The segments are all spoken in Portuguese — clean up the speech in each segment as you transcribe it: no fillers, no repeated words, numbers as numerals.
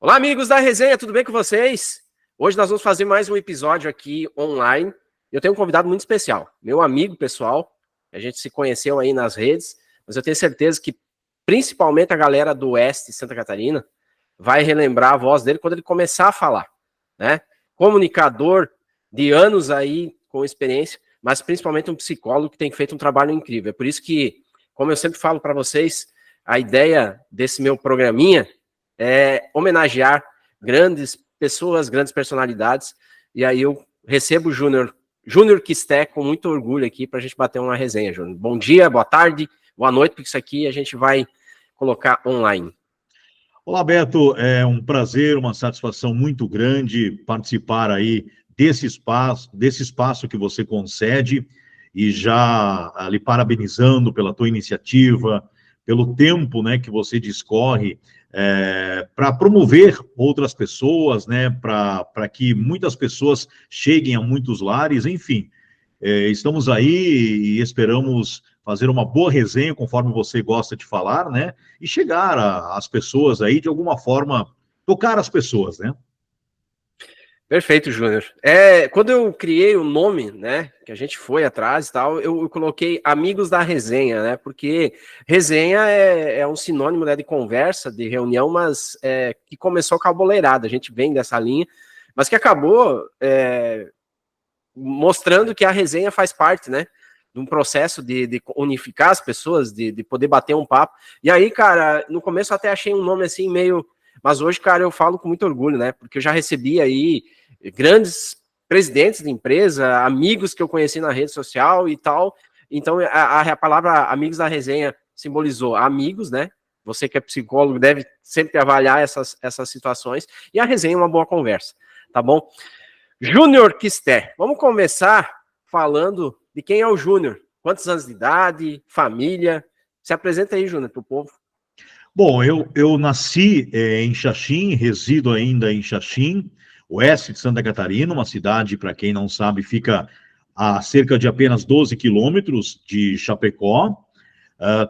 Olá, amigos da resenha, tudo bem com vocês? Hoje nós vamos fazer mais um episódio aqui online. Eu tenho um convidado muito especial, meu amigo pessoal. A gente se conheceu aí nas redes, mas eu tenho certeza que principalmente a galera do Oeste de Santa Catarina vai relembrar a voz dele quando ele começar a falar, né? Comunicador de anos aí com experiência, mas principalmente um psicólogo que tem feito um trabalho incrível. É por isso que, como eu sempre falo para vocês, a ideia desse meu programinha é homenagear grandes pessoas, grandes personalidades, e aí eu recebo o Júnior Quisté com muito orgulho aqui para a gente bater uma resenha, Júnior. Bom dia, boa tarde, boa noite, porque isso aqui a gente vai colocar online. Olá, Beto, é um prazer, uma satisfação muito grande participar aí desse espaço que você concede, e já lhe parabenizando pela tua iniciativa, pelo tempo, né, que você discorre para promover outras pessoas, né, para que muitas pessoas cheguem a muitos lares, enfim. Estamos aí e esperamos fazer uma boa resenha, conforme você gosta de falar, né? E chegar às pessoas aí, de alguma forma, tocar as pessoas, né? Perfeito, Júnior. Quando eu criei o nome, né, que a gente foi atrás e tal, eu coloquei Amigos da Resenha, né, porque resenha é um sinônimo, né, de conversa, de reunião, mas que começou com a boleirada, a gente vem dessa linha, mas que acabou mostrando que a resenha faz parte, né, de um processo de unificar as pessoas, de poder bater um papo. E aí, cara, no começo eu até achei um nome assim meio... Mas hoje, cara, eu falo com muito orgulho, né, porque eu já recebi aí grandes presidentes de empresa, amigos que eu conheci na rede social e tal. Então, a palavra amigos da resenha simbolizou amigos, né? Você que é psicólogo deve sempre avaliar essas situações. E a resenha é uma boa conversa, tá bom? Júnior Quisté, vamos começar falando de quem é o Júnior. Quantos anos de idade, família? Se apresenta aí, Júnior, para o povo. Bom, eu nasci em Xaxim, resido ainda em Xaxim, oeste de Santa Catarina, uma cidade, para quem não sabe, fica a cerca de apenas 12 quilômetros de Chapecó.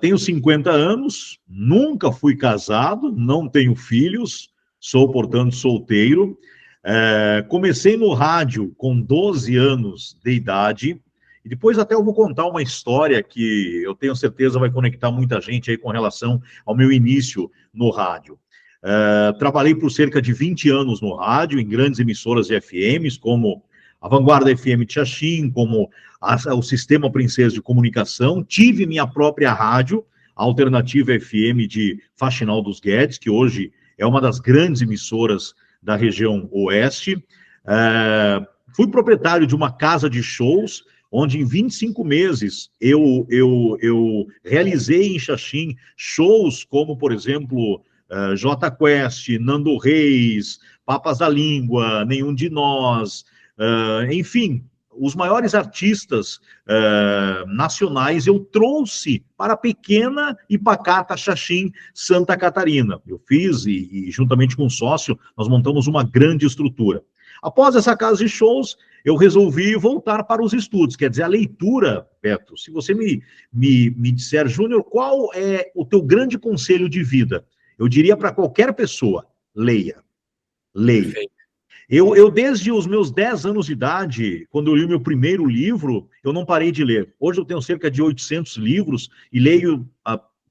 Tenho 50 anos, nunca fui casado, não tenho filhos, sou, portanto, solteiro. Comecei no rádio com 12 anos de idade, e depois até eu vou contar uma história que eu tenho certeza vai conectar muita gente aí com relação ao meu início no rádio. Trabalhei por cerca de 20 anos no rádio, em grandes emissoras de FMs, como a Vanguarda FM de Xaxim, como o Sistema Princesa de Comunicação. Tive minha própria rádio, a Alternativa FM de Faxinal dos Guedes, que hoje é uma das grandes emissoras da região oeste. Fui proprietário de uma casa de shows, onde em 25 meses eu realizei em Xaxim shows como, por exemplo, Jota Quest, Nando Reis, Papas da Língua, Nenhum de Nós, enfim, os maiores artistas nacionais eu trouxe para a pequena e pacata Xaxim, Santa Catarina. Eu fiz e juntamente com o sócio, nós montamos uma grande estrutura. Após essa casa de shows, eu resolvi voltar para os estudos, quer dizer, a leitura, Beto. Se você me disser, Júnior, qual é o teu grande conselho de vida? Eu diria para qualquer pessoa, leia. Leia. Perfeito. Eu, desde os meus 10 anos de idade, quando eu li o meu primeiro livro, eu não parei de ler. Hoje eu tenho cerca de 800 livros e leio,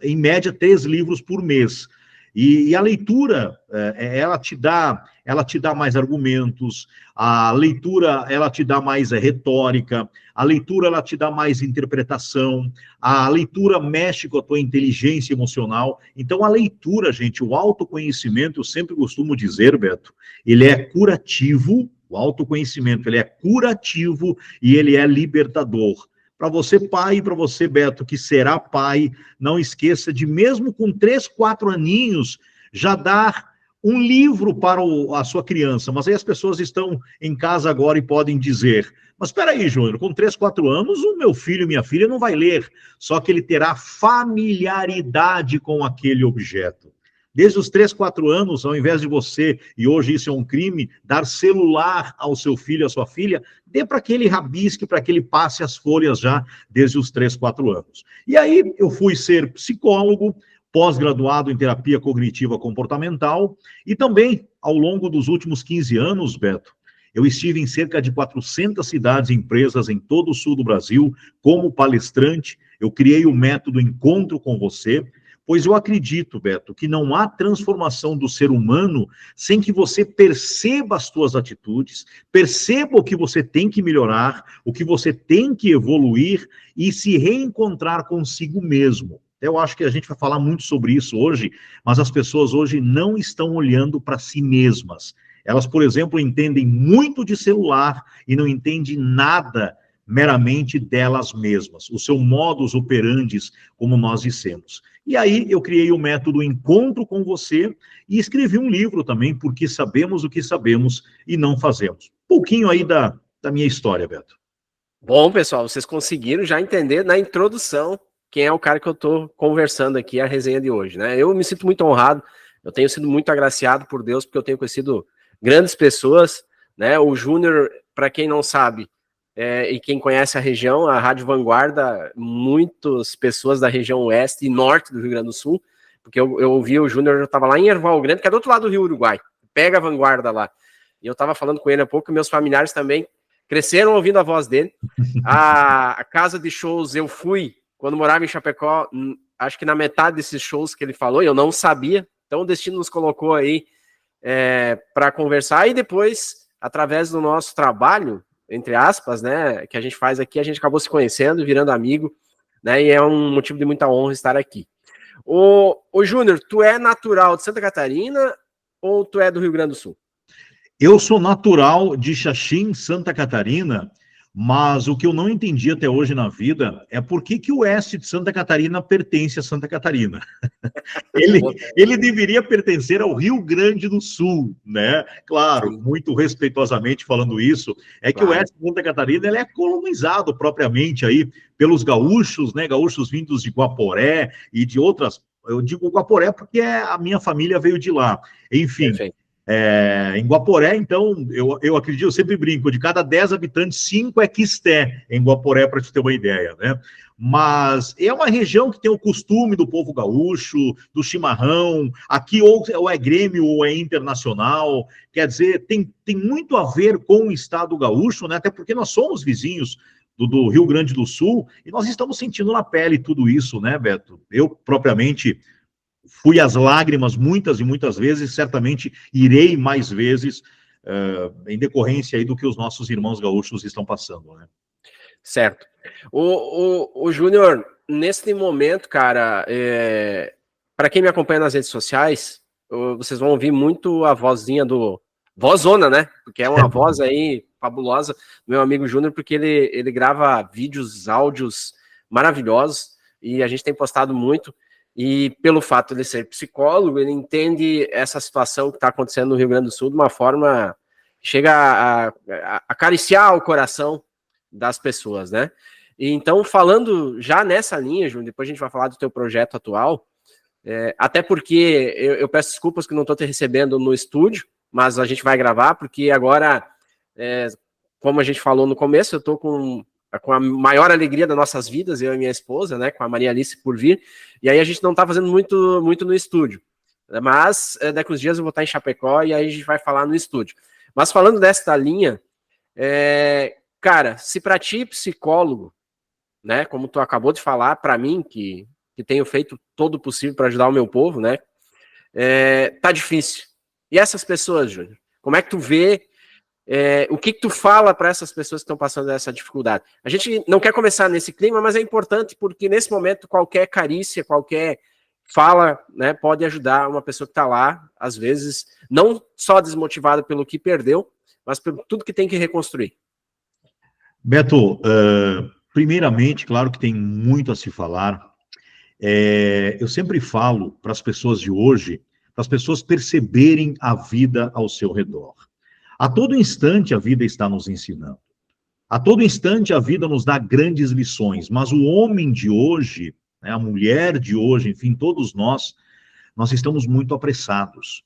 em média, 3 livros por mês. E a leitura, ela te dá mais argumentos, a leitura, ela te dá mais retórica, a leitura, ela te dá mais interpretação, a leitura mexe com a tua inteligência emocional. Então, a leitura, gente, o autoconhecimento, eu sempre costumo dizer, Beto, ele é curativo, o autoconhecimento, ele é curativo e ele é libertador. Para você, pai, para você, Beto, que será pai, não esqueça de, mesmo com 3, 4 aninhos, já dar um livro para a sua criança. Mas aí as pessoas estão em casa agora e podem dizer, mas espera aí, Júnior, com 3, 4 anos, o meu filho e minha filha não vai ler, só que ele terá familiaridade com aquele objeto. Desde os 3, 4 anos, ao invés de você, e hoje isso é um crime, dar celular ao seu filho, à sua filha, dê para que ele rabisque, para que ele passe as folhas já desde os 3, 4 anos. E aí eu fui ser psicólogo, pós-graduado em terapia cognitiva comportamental e também, ao longo dos últimos 15 anos, Beto, eu estive em cerca de 400 cidades e empresas em todo o sul do Brasil como palestrante. Eu criei o método Encontro com Você, pois eu acredito, Beto, que não há transformação do ser humano sem que você perceba as suas atitudes, perceba o que você tem que melhorar, o que você tem que evoluir e se reencontrar consigo mesmo. Eu acho que a gente vai falar muito sobre isso hoje, mas as pessoas hoje não estão olhando para si mesmas. Elas, por exemplo, entendem muito de celular e não entendem nada meramente delas mesmas, o seu modus operandi, como nós dissemos. E aí eu criei o método Encontro com Você e escrevi um livro também, Porque Sabemos o que Sabemos e Não Fazemos. Um pouquinho aí da minha história, Beto. Bom, pessoal, vocês conseguiram já entender na introdução quem é o cara que eu estou conversando aqui, a resenha de hoje, né? Eu me sinto muito honrado, eu tenho sido muito agraciado por Deus, porque eu tenho conhecido grandes pessoas, né? O Júnior, para quem não sabe, e quem conhece a região, a Rádio Vanguarda, muitas pessoas da região oeste e norte do Rio Grande do Sul, porque eu ouvi o Júnior, eu estava lá em Erval Grande, que é do outro lado do Rio Uruguai, pega a Vanguarda lá, e eu estava falando com ele há pouco, meus familiares também cresceram ouvindo a voz dele. A casa de shows eu fui, quando morava em Chapecó, acho que na metade desses shows que ele falou, eu não sabia, então o destino nos colocou aí para conversar, e depois, através do nosso trabalho, entre aspas, né, que a gente faz aqui, a gente acabou se conhecendo, virando amigo, né, e é um motivo de muita honra estar aqui. Ô Júnior, tu é natural de Santa Catarina ou tu é do Rio Grande do Sul? Eu sou natural de Xaxim, Santa Catarina, mas o que eu não entendi até hoje na vida é por que o oeste de Santa Catarina pertence a Santa Catarina. Ele deveria pertencer ao Rio Grande do Sul, né? Claro, muito respeitosamente falando isso, é que claro, o oeste de Santa Catarina ele é colonizado propriamente aí pelos gaúchos, né? Gaúchos vindos de Guaporé e de outras. Eu digo Guaporé porque a minha família veio de lá. Enfim. Perfeito. Em Guaporé, então, eu acredito, eu sempre brinco, de cada 10 habitantes, 5 é quisté em Guaporé, para te ter uma ideia, né? Mas é uma região que tem o costume do povo gaúcho, do chimarrão, aqui ou é Grêmio ou é Internacional, quer dizer, tem muito a ver com o estado gaúcho, né? Até porque nós somos vizinhos do Rio Grande do Sul, e nós estamos sentindo na pele tudo isso, né, Beto? Eu, propriamente, fui às lágrimas muitas e muitas vezes, certamente irei mais vezes, em decorrência aí do que os nossos irmãos gaúchos estão passando, né? Certo. O Júnior, nesse momento, cara, para quem me acompanha nas redes sociais, vocês vão ouvir muito a vozinha vozona, né? Porque é uma voz aí fabulosa do meu amigo Júnior, porque ele grava vídeos, áudios maravilhosos, e a gente tem postado muito. E pelo fato de ele ser psicólogo, ele entende essa situação que está acontecendo no Rio Grande do Sul de uma forma que chega a acariciar o coração das pessoas, né? E então, falando já nessa linha, Júnior, depois a gente vai falar do teu projeto atual, até porque eu peço desculpas que não estou te recebendo no estúdio, mas a gente vai gravar, porque agora, como a gente falou no começo, eu estou com a maior alegria das nossas vidas, eu e minha esposa, né, com a Maria Alice por vir, e aí a gente não tá fazendo muito no estúdio, mas daqui uns dias eu vou estar em Chapecó e aí a gente vai falar no estúdio. Mas falando desta linha, cara, se para ti, psicólogo, né, como tu acabou de falar, para mim, que tenho feito todo o possível para ajudar o meu povo, né, tá difícil. E essas pessoas, Júnior, como é que tu vê, o que tu fala para essas pessoas que estão passando essa dificuldade? A gente não quer começar nesse clima, mas é importante porque nesse momento qualquer carícia, qualquer fala, né, pode ajudar uma pessoa que está lá, às vezes, não só desmotivada pelo que perdeu, mas por tudo que tem que reconstruir. Beto, primeiramente, claro que tem muito a se falar. Eu sempre falo para as pessoas de hoje, para as pessoas perceberem a vida ao seu redor. A todo instante a vida está nos ensinando. A todo instante a vida nos dá grandes lições, mas o homem de hoje, né, a mulher de hoje, enfim, todos nós estamos muito apressados.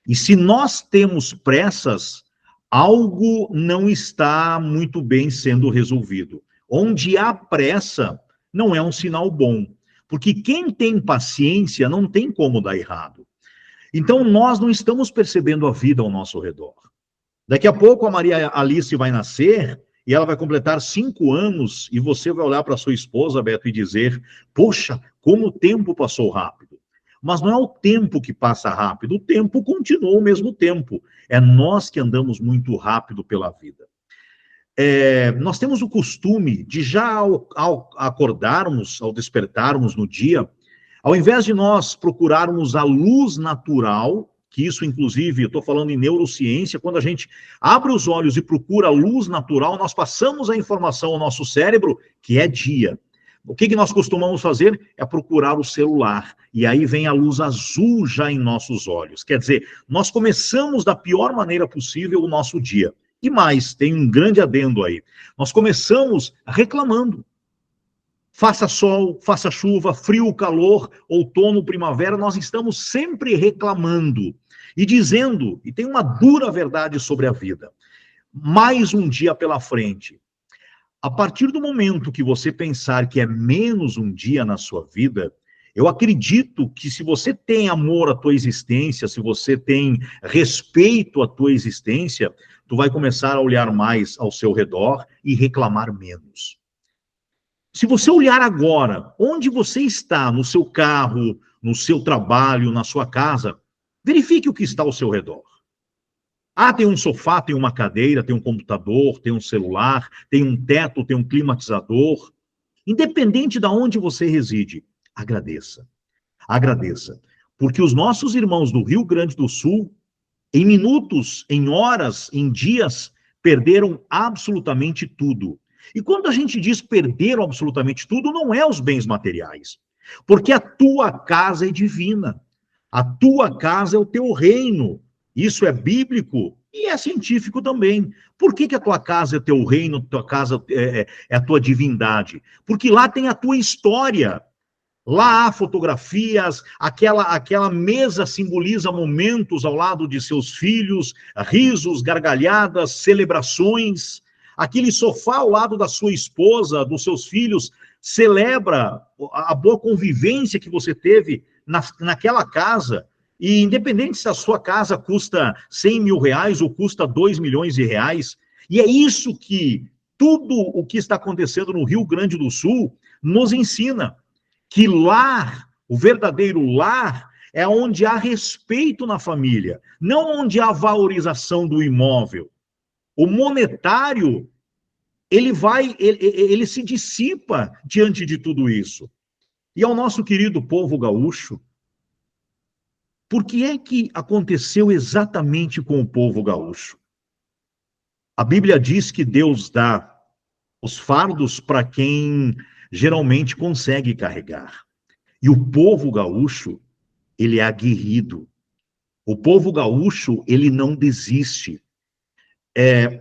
E se nós temos pressas, algo não está muito bem sendo resolvido. Onde há pressa, não é um sinal bom. Porque quem tem paciência não tem como dar errado. Então, nós não estamos percebendo a vida ao nosso redor. Daqui a pouco a Maria Alice vai nascer e ela vai completar 5 anos e você vai olhar para sua esposa, Beto, e dizer, poxa, como o tempo passou rápido. Mas não é o tempo que passa rápido, o tempo continua o mesmo tempo. É nós que andamos muito rápido pela vida. Nós temos o costume de já ao acordarmos, ao despertarmos no dia, ao invés de nós procurarmos a luz natural, que isso, inclusive, eu estou falando em neurociência, quando a gente abre os olhos e procura a luz natural, nós passamos a informação ao nosso cérebro que é dia. O que nós costumamos fazer é procurar o celular, e aí vem a luz azul já em nossos olhos. Quer dizer, nós começamos da pior maneira possível o nosso dia. E mais, tem um grande adendo aí. Nós começamos reclamando. Faça sol, faça chuva, frio, calor, outono, primavera, nós estamos sempre reclamando e dizendo, e tem uma dura verdade sobre a vida, mais um dia pela frente. A partir do momento que você pensar que é menos um dia na sua vida, eu acredito que se você tem amor à tua existência, se você tem respeito à tua existência, tu vai começar a olhar mais ao seu redor e reclamar menos. Se você olhar agora, onde você está, no seu carro, no seu trabalho, na sua casa, verifique o que está ao seu redor. Ah, tem um sofá, tem uma cadeira, tem um computador, tem um celular, tem um teto, tem um climatizador. Independente de onde você reside, agradeça. Agradeça. Porque os nossos irmãos do Rio Grande do Sul, em minutos, em horas, em dias, perderam absolutamente tudo. E quando a gente diz perderam absolutamente tudo, não é os bens materiais. Porque a tua casa é divina. A tua casa é o teu reino. Isso é bíblico e é científico também. Por que a tua casa é teu reino, tua casa é a tua divindade? Porque lá tem a tua história. Lá há fotografias, aquela mesa simboliza momentos ao lado de seus filhos, risos, gargalhadas, celebrações. Aquele sofá ao lado da sua esposa, dos seus filhos, celebra a boa convivência que você teve naquela casa. E independente se a sua casa custa 100 mil reais ou custa 2 milhões de reais, e é isso que tudo o que está acontecendo no Rio Grande do Sul nos ensina. Que lar, o verdadeiro lar, é onde há respeito na família, não onde há valorização do imóvel. O monetário, ele se dissipa diante de tudo isso. E ao nosso querido povo gaúcho, por que é que aconteceu exatamente com o povo gaúcho? A Bíblia diz que Deus dá os fardos para quem geralmente consegue carregar. E o povo gaúcho, ele é aguerrido. O povo gaúcho, ele não desiste.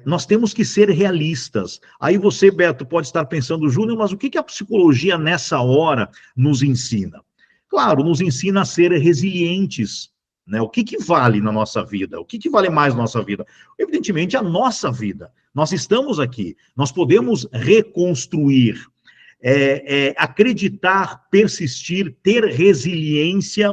Nós temos que ser realistas. Aí você, Beto, pode estar pensando, Júnior, mas o que a psicologia nessa hora nos ensina? Claro, nos ensina a ser resilientes, né? O que vale na nossa vida? O que vale mais na nossa vida? Evidentemente, a nossa vida. Nós estamos aqui, nós podemos reconstruir, acreditar, persistir, ter resiliência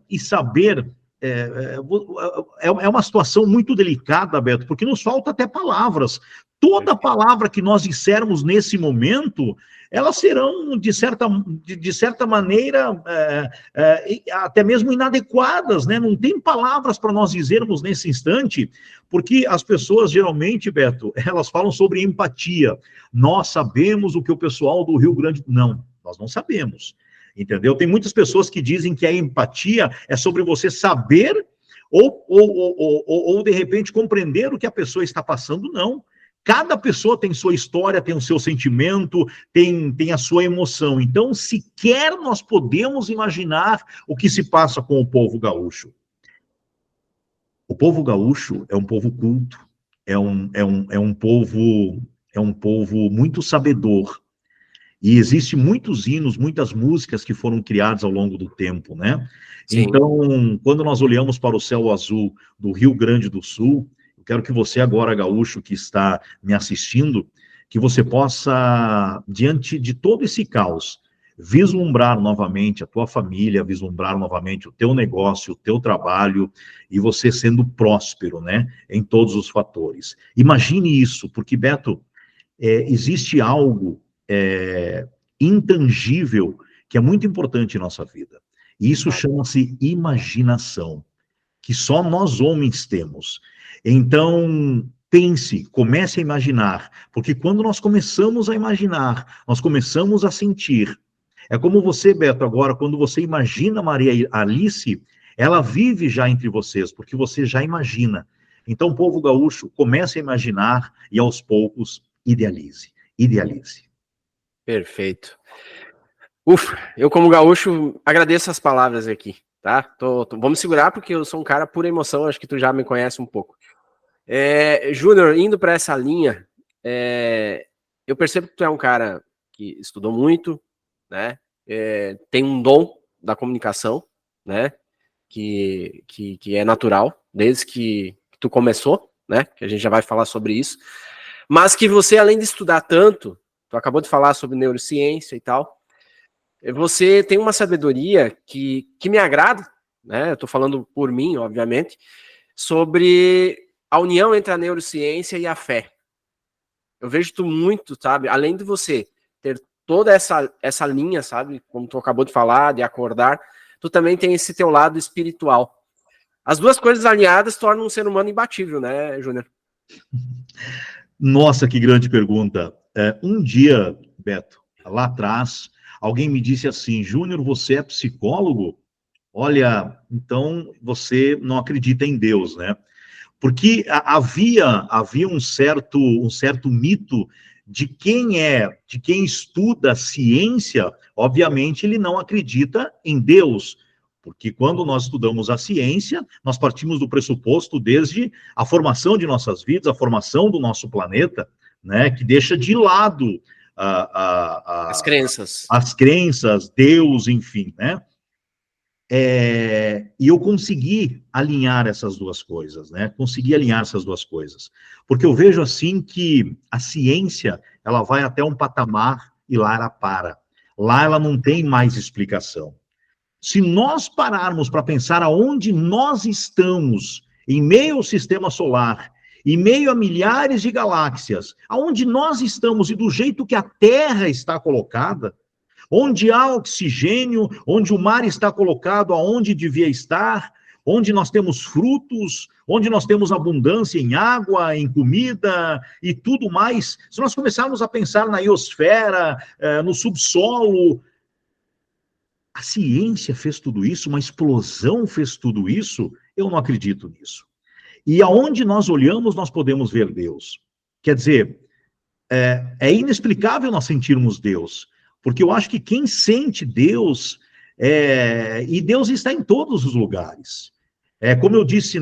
e saber. É uma situação muito delicada, Beto, porque nos falta até palavras. Toda palavra que nós dissermos nesse momento, elas serão, de certa maneira, até mesmo inadequadas, né? Não tem palavras para nós dizermos nesse instante, porque as pessoas, geralmente, Beto, elas falam sobre empatia. Nós sabemos o que o pessoal do Rio Grande... Não, nós não sabemos. Entendeu? Tem muitas pessoas que dizem que a empatia é sobre você saber ou de repente, compreender o que a pessoa está passando. Não. Cada pessoa tem sua história, tem o seu sentimento, tem a sua emoção. Então, sequer nós podemos imaginar o que se passa com o povo gaúcho. O povo gaúcho é um povo culto, é um povo muito sabedor. E existem muitos hinos, muitas músicas que foram criadas ao longo do tempo, né? Sim. Então, quando nós olhamos para o céu azul do Rio Grande do Sul, eu quero que você agora, gaúcho, que está me assistindo, que você possa, diante de todo esse caos, vislumbrar novamente a tua família, vislumbrar novamente o teu negócio, o teu trabalho, e você sendo próspero, né, em todos os fatores. Imagine isso, porque, Beto, existe algo intangível que é muito importante em nossa vida. E isso chama-se imaginação, que só nós homens temos. Então, pense, comece a imaginar, porque quando nós começamos a imaginar, nós começamos a sentir. É como você, Beto, agora, quando você imagina Maria Alice, ela vive já entre vocês, porque você já imagina. Então, povo gaúcho, comece a imaginar e aos poucos idealize. Idealize. Perfeito. Ufa, eu como gaúcho agradeço as palavras aqui, tá? Vamos segurar porque eu sou um cara pura emoção, acho que tu já me conhece um pouco. Júnior, indo para essa linha, eu percebo que tu é um cara que estudou muito, né? Tem um dom da comunicação, né? Que é natural, desde que tu começou, né? Que a gente já vai falar sobre isso. Mas que você, além de estudar tanto, tu acabou de falar sobre neurociência e tal, você tem uma sabedoria que me agrada, né? Eu tô falando por mim, obviamente, sobre a união entre a neurociência e a fé. Eu vejo tu muito, sabe? Além de você ter toda essa linha, sabe? Como tu acabou de falar, de acordar, tu também tem esse teu lado espiritual. As duas coisas alinhadas tornam um ser humano imbatível, né, Júnior? Nossa, que grande pergunta. Um dia, Beto, lá atrás, alguém me disse assim, Júnior, você é psicólogo? Olha, então você não acredita em Deus, né? Porque havia um certo mito de quem estuda ciência, obviamente ele não acredita em Deus, porque quando nós estudamos a ciência, nós partimos do pressuposto desde a formação de nossas vidas, a formação do nosso planeta, né, que deixa de lado As crenças. as crenças, Deus, enfim, né? E eu consegui alinhar essas duas coisas, né? Consegui alinhar essas duas coisas. Porque eu vejo assim que a ciência, ela vai até um patamar e lá ela para. Lá ela não tem mais explicação. Se nós pararmos para pensar aonde nós estamos, em meio ao sistema solar, em meio a milhares de galáxias, aonde nós estamos e do jeito que a Terra está colocada, onde há oxigênio, onde o mar está colocado aonde devia estar, onde nós temos frutos, onde nós temos abundância em água, em comida e tudo mais. Se nós começarmos a pensar na iosfera, no subsolo, a ciência fez tudo isso, uma explosão fez tudo isso, eu não acredito nisso. E aonde nós olhamos, nós podemos ver Deus. Quer dizer, é inexplicável nós sentirmos Deus, porque eu acho que quem sente Deus, e Deus está em todos os lugares. Como eu disse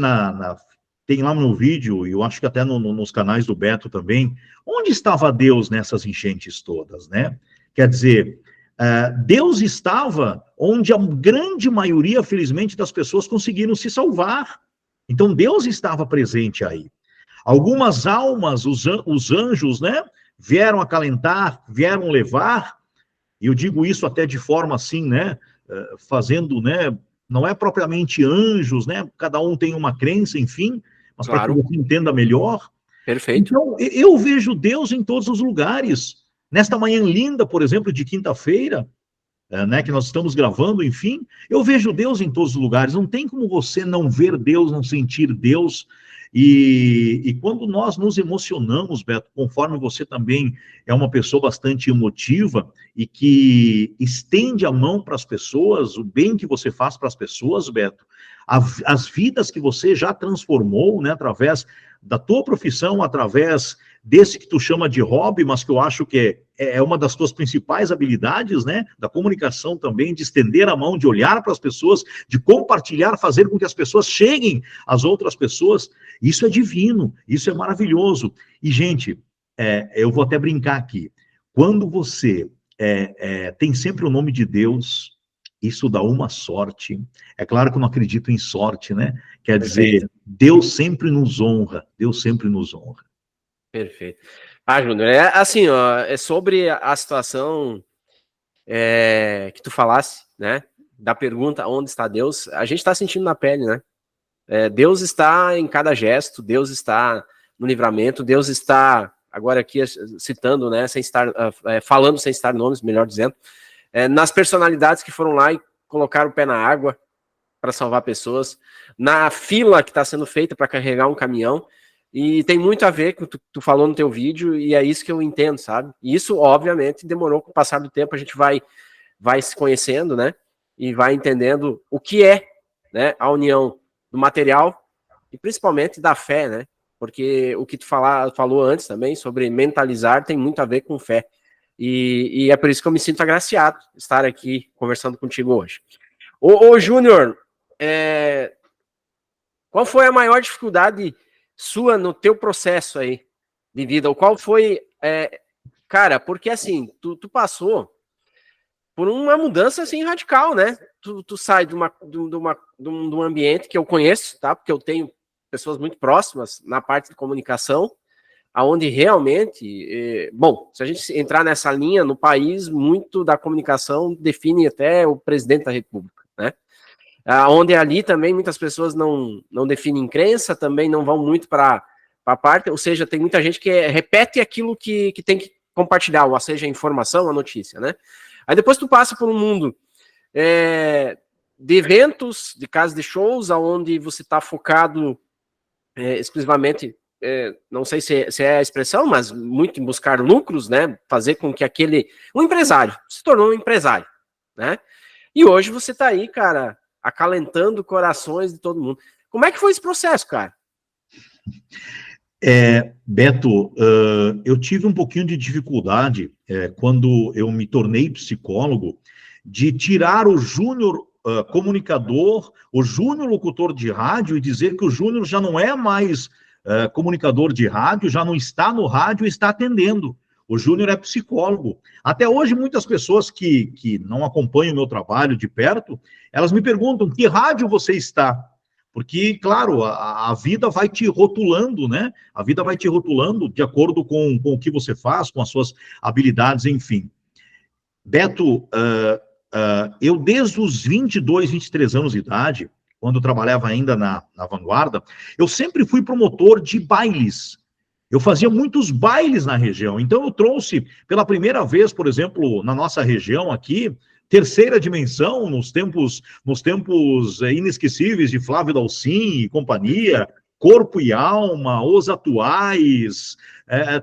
tem lá no vídeo, e eu acho que até nos canais do Beto também, onde estava Deus nessas enchentes todas, né? Quer dizer, Deus estava onde a grande maioria, felizmente, das pessoas conseguiram se salvar. Então, Deus estava presente aí. Algumas almas, os anjos, né, vieram acalentar, vieram levar, e eu digo isso até de forma assim, né, fazendo, né, não é propriamente anjos, né, cada um tem uma crença, enfim, mas Claro. para que você entenda melhor. Perfeito. Então, eu vejo Deus em todos os lugares. Nesta manhã linda, por exemplo, de quinta-feira, né, que nós estamos gravando, enfim, eu vejo Deus em todos os lugares. Não tem como você não ver Deus, não sentir Deus. E quando nós nos emocionamos, Beto, conforme você também é uma pessoa bastante emotiva e que estende a mão para as pessoas, o bem que você faz para as pessoas, Beto, as vidas que você já transformou, né, através da tua profissão, através desse que tu chama de hobby, mas que eu acho que é uma das tuas principais habilidades, né, da comunicação também, de estender a mão, de olhar para as pessoas, de compartilhar, fazer com que as pessoas cheguem às outras pessoas. Isso é divino, isso é maravilhoso. E, gente, eu vou até brincar aqui. Quando você tem sempre o nome de Deus, isso dá uma sorte. É claro que eu não acredito em sorte, né? Quer dizer, Deus sempre nos honra, Deus sempre nos honra. Perfeito. Ah, Júnior, é assim, ó, é sobre a situação que tu falasse, né? Da pergunta, onde está Deus? A gente está sentindo na pele, né? Deus está em cada gesto, Deus está no livramento, Deus está, agora aqui citando, né, sem estar, falando sem estar nomes, melhor dizendo, nas personalidades que foram lá e colocaram o pé na água para salvar pessoas, na fila que está sendo feita para carregar um caminhão, e tem muito a ver com o que tu falou no teu vídeo, e é isso que eu entendo, sabe? E isso, obviamente, demorou com o passar do tempo, a gente vai se conhecendo, né, e vai entendendo o que é, né, a união do material e principalmente da fé, né? Porque o que tu falou antes também sobre mentalizar tem muito a ver com fé. E é por isso que eu me sinto agraciado de estar aqui conversando contigo hoje. Ô Júnior, qual foi a maior dificuldade sua no teu processo aí de vida? Ou qual foi... cara, porque assim, tu passou por uma mudança assim radical, né? Tu sai de um ambiente que eu conheço, tá? Porque eu tenho pessoas muito próximas na parte de comunicação, aonde realmente, bom, se a gente entrar nessa linha, no país, muito da comunicação define até o presidente da República, né? Onde ali também muitas pessoas não definem crença, também não vão muito para a parte, ou seja, tem muita gente que repete aquilo que tem que compartilhar, ou seja, a informação, a notícia, né? Aí depois tu passa por um mundo de eventos, de casas de shows, onde você está focado exclusivamente, não sei se é a expressão, mas muito em buscar lucros, né? Fazer com que um empresário, se tornou um empresário, né? E hoje você está aí, cara, acalentando corações de todo mundo. Como é que foi esse processo, cara? Beto, eu tive um pouquinho de dificuldade quando eu me tornei psicólogo de tirar o Júnior comunicador, o Júnior locutor de rádio e dizer que o Júnior já não é mais comunicador de rádio, já não está no rádio e está atendendo. O Júnior é psicólogo. Até hoje, muitas pessoas que não acompanham o meu trabalho de perto, elas me perguntam, que rádio você está? Porque, claro, a vida vai te rotulando, né? A vida vai te rotulando de acordo com o que você faz, com as suas habilidades, enfim. Beto, eu desde os 22, 23 anos de idade, quando eu trabalhava ainda na Vanguarda, eu sempre fui promotor de bailes. Eu fazia muitos bailes na região. Então, eu trouxe, pela primeira vez, por exemplo, na nossa região aqui, Terceira Dimensão, nos tempos inesquecíveis de Flávio Dalcin e companhia, Corpo e Alma, Os Atuais,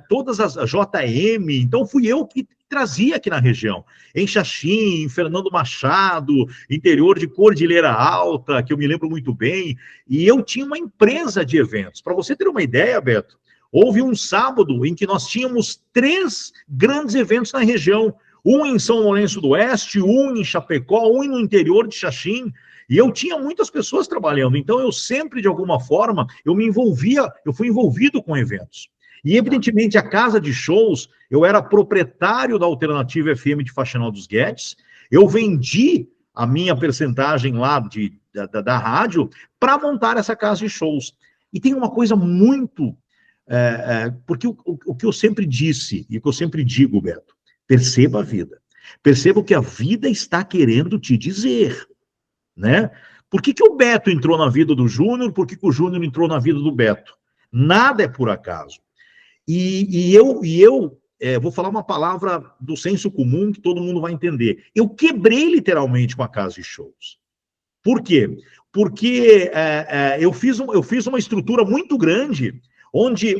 todas as JM. Então, fui eu que trazia aqui na região. Em Xaxim, em Fernando Machado, interior de Cordilheira Alta, que eu me lembro muito bem. E eu tinha uma empresa de eventos. Para você ter uma ideia, Beto, houve um sábado em que nós tínhamos 3 grandes eventos na região. Um em São Lourenço do Oeste, um em Chapecó, um no interior de Xaxim, e eu tinha muitas pessoas trabalhando, então eu sempre, de alguma forma, eu fui envolvido com eventos. E, evidentemente, a casa de shows, eu era proprietário da Alternativa FM de Faxinal dos Guedes, eu vendi a minha percentagem lá da rádio para montar essa casa de shows. E tem uma coisa muito... porque o que eu sempre disse, e o que eu sempre digo, Beto, perceba a vida. Perceba o que a vida está querendo te dizer, né? Por que o Beto entrou na vida do Júnior? Por que o Júnior entrou na vida do Beto? Nada é por acaso. E eu vou falar uma palavra do senso comum que todo mundo vai entender. Eu quebrei literalmente com a casa de shows. Por quê? Porque eu fiz uma estrutura muito grande onde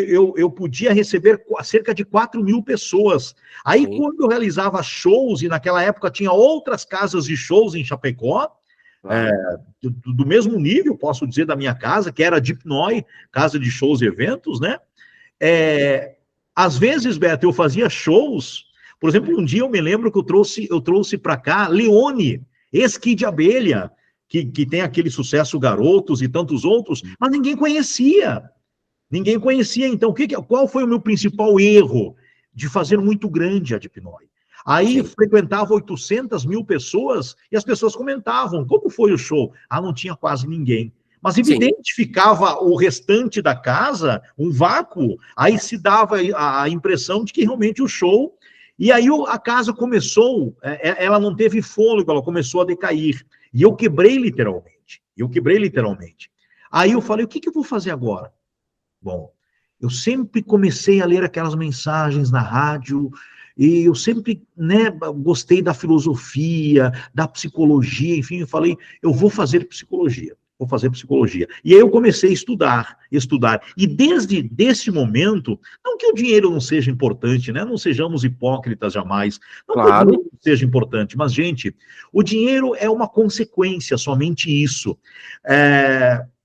eu podia receber cerca de 4 mil pessoas. Aí, sim, quando eu realizava shows, e naquela época tinha outras casas de shows em Chapecó, do mesmo nível, posso dizer, da minha casa, que era a Dipnoi, casa de shows e eventos, né? Às vezes, Beto, eu fazia shows, por exemplo, um dia eu me lembro que eu trouxe para cá Leone, ex-Kid Abelha, que tem aquele sucesso Garotos e tantos outros, mas ninguém conhecia. Ninguém conhecia, então, qual foi o meu principal erro? De fazer muito grande a Dipnoi. Aí, sim, frequentava 800 mil pessoas e as pessoas comentavam, como foi o show? Não tinha quase ninguém. Mas, evidente, sim, ficava o restante da casa, um vácuo, aí se dava a impressão de que realmente o show E aí a casa começou, ela não teve fôlego, ela começou a decair. E eu quebrei literalmente. Aí eu falei, o que eu vou fazer agora? Bom, eu sempre comecei a ler aquelas mensagens na rádio, e eu sempre, né, gostei da filosofia, da psicologia, enfim, eu falei, eu vou fazer psicologia. E aí eu comecei a estudar. E desde esse momento, não que o dinheiro não seja importante, né? Não sejamos hipócritas jamais. Não que o Claro. dinheiro não seja importante, mas, gente, o dinheiro é uma consequência, somente isso.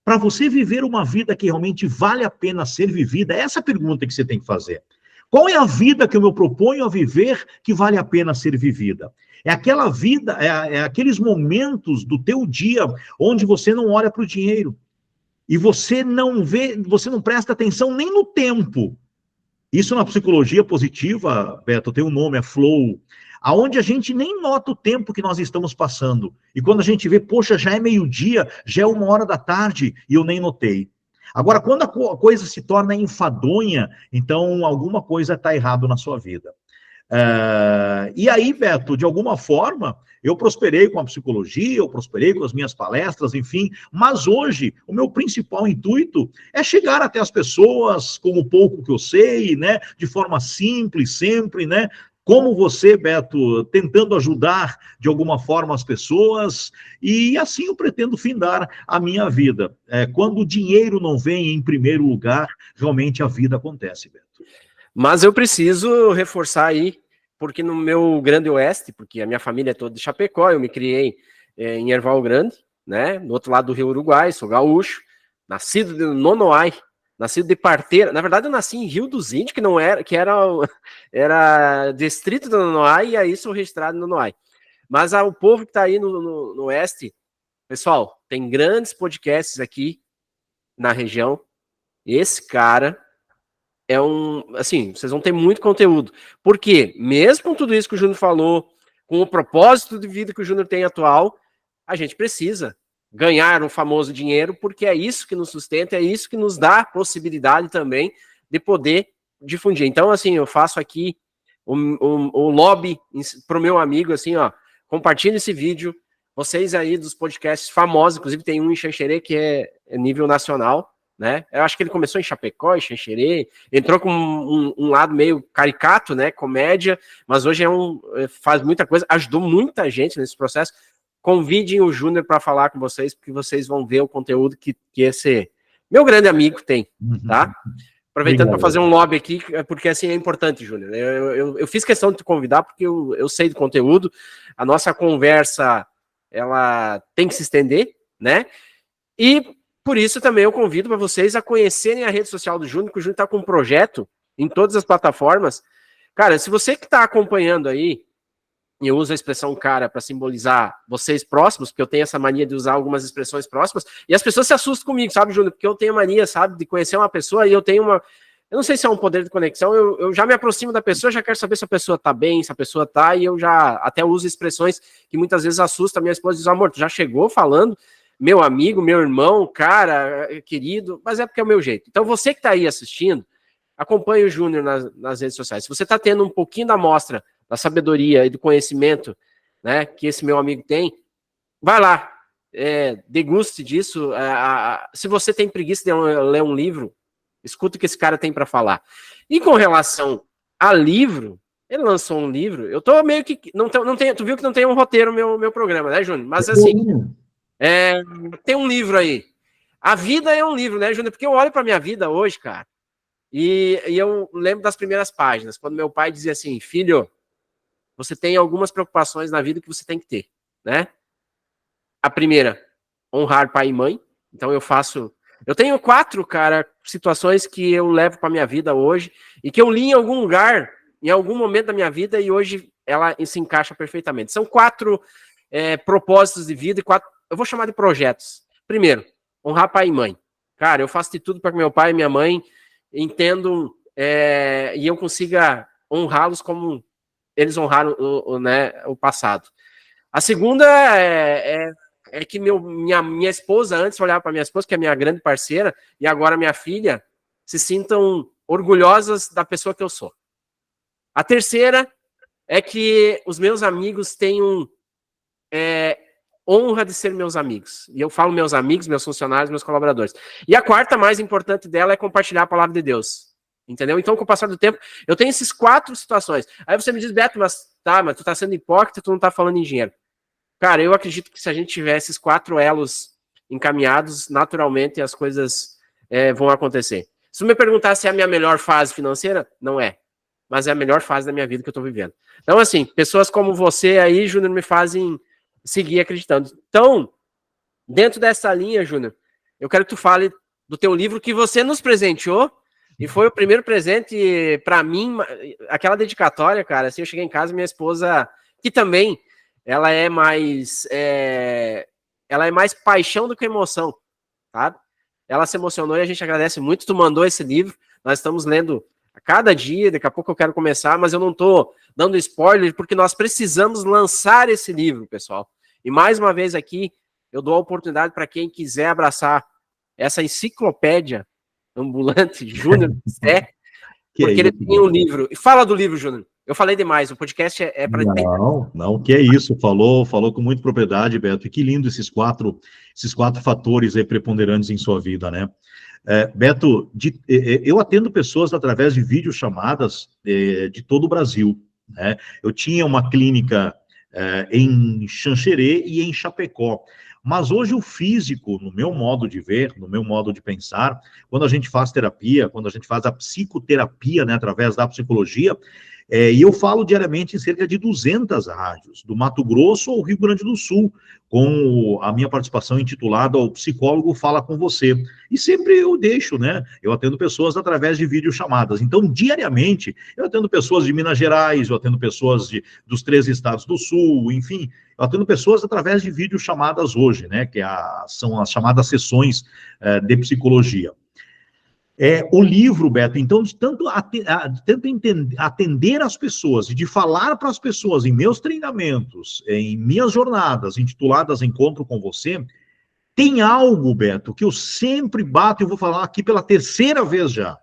Para você viver uma vida que realmente vale a pena ser vivida, é essa pergunta que você tem que fazer. Qual é a vida que eu me proponho a viver que vale a pena ser vivida? É aquela vida, é aqueles momentos do teu dia onde você não olha para o dinheiro e você não vê, você não presta atenção nem no tempo. Isso na psicologia positiva, Beto, tem um nome, é flow, aonde a gente nem nota o tempo que nós estamos passando. E quando a gente vê, poxa, já é meio-dia, já é 1 hora da tarde e eu nem notei. Agora, quando a coisa se torna enfadonha, então alguma coisa está errado na sua vida. E aí, Beto, de alguma forma, eu prosperei com a psicologia, eu prosperei com as minhas palestras, enfim, mas hoje o meu principal intuito é chegar até as pessoas com o pouco que eu sei, né, de forma simples, sempre, né, como você, Beto, tentando ajudar de alguma forma as pessoas, e assim eu pretendo findar a minha vida. Quando o dinheiro não vem em primeiro lugar, realmente a vida acontece, Beto. Mas eu preciso reforçar aí, porque no meu Grande Oeste, porque a minha família é toda de Chapecó, eu me criei em Erval Grande, né, do outro lado do Rio Uruguai, sou gaúcho, nascido de Nonoai, nascido de Parteira. Na verdade, eu nasci em Rio dos Índios, que não era, que era distrito do Nonoai, e aí sou registrado no Nonoai. Mas o povo que está aí no Oeste, pessoal, tem grandes podcasts aqui na região. Esse cara assim, vocês vão ter muito conteúdo. Porque, mesmo com tudo isso que o Júnior falou, com o propósito de vida que o Júnior tem atual, a gente precisa ganhar um famoso dinheiro, porque é isso que nos sustenta, é isso que nos dá a possibilidade também de poder difundir. Então, assim, eu faço aqui o lobby para o meu amigo, assim, ó, compartilhe esse vídeo, vocês aí dos podcasts famosos, inclusive tem um em Xanxerê que é nível nacional, né? Eu acho que ele começou em Chapecó, em Xanxerê, entrou com um lado meio caricato, né? Comédia, mas hoje faz muita coisa, ajudou muita gente nesse processo. Convidem o Júnior para falar com vocês, porque vocês vão ver o conteúdo que esse meu grande amigo tem, tá? Aproveitando para fazer um lobby aqui, porque assim é importante, Júnior. Eu fiz questão de te convidar porque eu sei do conteúdo, a nossa conversa ela tem que se estender, né? E por isso também eu convido para vocês a conhecerem a rede social do Júnior, que o Júnior está com um projeto em todas as plataformas. Cara, se você que está acompanhando aí, e eu uso a expressão cara para simbolizar vocês próximos, porque eu tenho essa mania de usar algumas expressões próximas, e as pessoas se assustam comigo, sabe, Júnior? Porque eu tenho mania, sabe, de conhecer uma pessoa e eu tenho uma... Eu não sei se é um poder de conexão, eu já me aproximo da pessoa, já quero saber se a pessoa tá bem, se a pessoa tá, e eu já até uso expressões que muitas vezes assustam. A minha esposa diz, amor, tu já chegou falando, meu amigo, meu irmão, cara, querido, mas é porque é o meu jeito. Então você que tá aí assistindo, acompanhe o Júnior nas redes sociais. Se você tá tendo um pouquinho da amostra da sabedoria e do conhecimento, né, que esse meu amigo tem, vai lá, deguste disso. Se você tem preguiça de ler um livro, escuta o que esse cara tem para falar. E com relação a livro, ele lançou um livro, eu tô meio que... Não tem, tu viu que não tem um roteiro no meu programa, né, Júnior? Mas assim, tem um livro aí. A vida é um livro, né, Júnior? Porque eu olho para minha vida hoje, cara, e eu lembro das primeiras páginas, quando meu pai dizia assim, filho, você tem algumas preocupações na vida que você tem que ter, né? A primeira, honrar pai e mãe. Então eu tenho 4, cara, situações que eu levo para minha vida hoje e que eu li em algum lugar, em algum momento da minha vida e hoje ela se encaixa perfeitamente. São 4 propósitos de vida e 4, eu vou chamar de projetos. Primeiro, honrar pai e mãe. Cara, eu faço de tudo para que meu pai e minha mãe entendam e eu consiga honrá-los como eles honraram o passado. A segunda é que minha esposa, antes olhava para minha esposa, que é minha grande parceira, e agora minha filha, se sintam orgulhosas da pessoa que eu sou. A terceira é que os meus amigos tenham honra de ser meus amigos. E eu falo meus amigos, meus funcionários, meus colaboradores. E a quarta mais importante dela é compartilhar a palavra de Deus. Entendeu? Então, com o passar do tempo, eu tenho esses 4 situações. Aí você me diz, Beto, mas tu tá sendo hipócrita, tu não tá falando em dinheiro. Cara, eu acredito que se a gente tiver esses 4 elos encaminhados, naturalmente as coisas vão acontecer. Se tu me perguntar se é a minha melhor fase financeira, não é. Mas é a melhor fase da minha vida que eu tô vivendo. Então, assim, pessoas como você aí, Júnior, me fazem seguir acreditando. Então, dentro dessa linha, Júnior, eu quero que tu fale do teu livro que você nos presenteou, e foi o primeiro presente para mim, aquela dedicatória, cara, assim, eu cheguei em casa, minha esposa, que também, ela é mais paixão do que emoção, tá? Ela se emocionou e a gente agradece muito, tu mandou esse livro, nós estamos lendo a cada dia, daqui a pouco eu quero começar, mas eu não tô dando spoiler, porque nós precisamos lançar esse livro, pessoal. E mais uma vez aqui, eu dou a oportunidade para quem quiser abraçar essa enciclopédia ambulante, Júnior, porque ele tem um livro. E fala do livro, Júnior. Eu falei demais, o podcast é para... Não, que é isso, falou com muita propriedade, Beto, e que lindo esses quatro fatores aí preponderantes em sua vida, né? Beto, eu atendo pessoas através de videochamadas de todo o Brasil, né? Eu tinha uma clínica em Xanxerê e em Chapecó. Mas hoje o físico, no meu modo de ver, no meu modo de pensar, quando a gente faz terapia, quando a gente faz a psicoterapia, né, através da psicologia, e eu falo diariamente em cerca de 200 rádios, do Mato Grosso ao Rio Grande do Sul, com a minha participação intitulada O Psicólogo Fala Com Você. E sempre eu deixo, né? Eu atendo pessoas através de videochamadas. Então, diariamente, eu atendo pessoas de Minas Gerais, eu atendo pessoas dos 3 estados do Sul, enfim, eu atendo pessoas através de videochamadas hoje, né? Que são as chamadas sessões de psicologia. O livro, Beto, então, de tanto atender as pessoas e de falar para as pessoas em meus treinamentos, em minhas jornadas intituladas Encontro com Você, tem algo, Beto, que eu sempre bato e vou falar aqui pela 3ª vez já.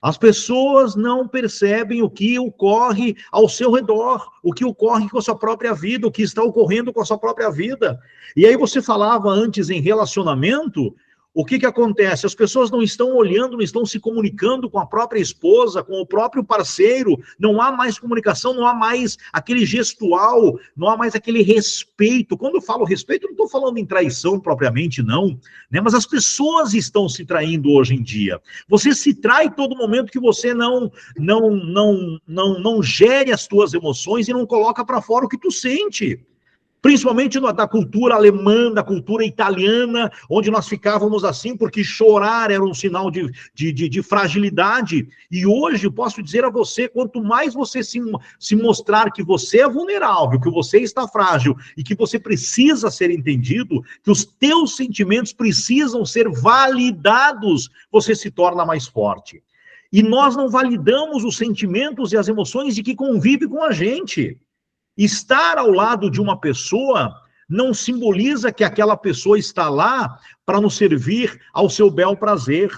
As pessoas não percebem o que ocorre ao seu redor, o que ocorre com a sua própria vida, o que está ocorrendo com a sua própria vida. E aí você falava antes em relacionamento. O que acontece? As pessoas não estão olhando, não estão se comunicando com a própria esposa, com o próprio parceiro, não há mais comunicação, não há mais aquele gestual, não há mais aquele respeito. Quando eu falo respeito, eu não estou falando em traição propriamente, não, né? Mas as pessoas estão se traindo hoje em dia. Você se trai todo momento que você não gere as tuas emoções e não coloca para fora o que tu sente. Principalmente da cultura alemã, da cultura italiana, onde nós ficávamos assim, porque chorar era um sinal de fragilidade. E hoje eu posso dizer a você, quanto mais você se mostrar que você é vulnerável, que você está frágil e que você precisa ser entendido, que os teus sentimentos precisam ser validados, você se torna mais forte. E nós não validamos os sentimentos e as emoções de que convive com a gente. Estar ao lado de uma pessoa não simboliza que aquela pessoa está lá para nos servir ao seu bel prazer.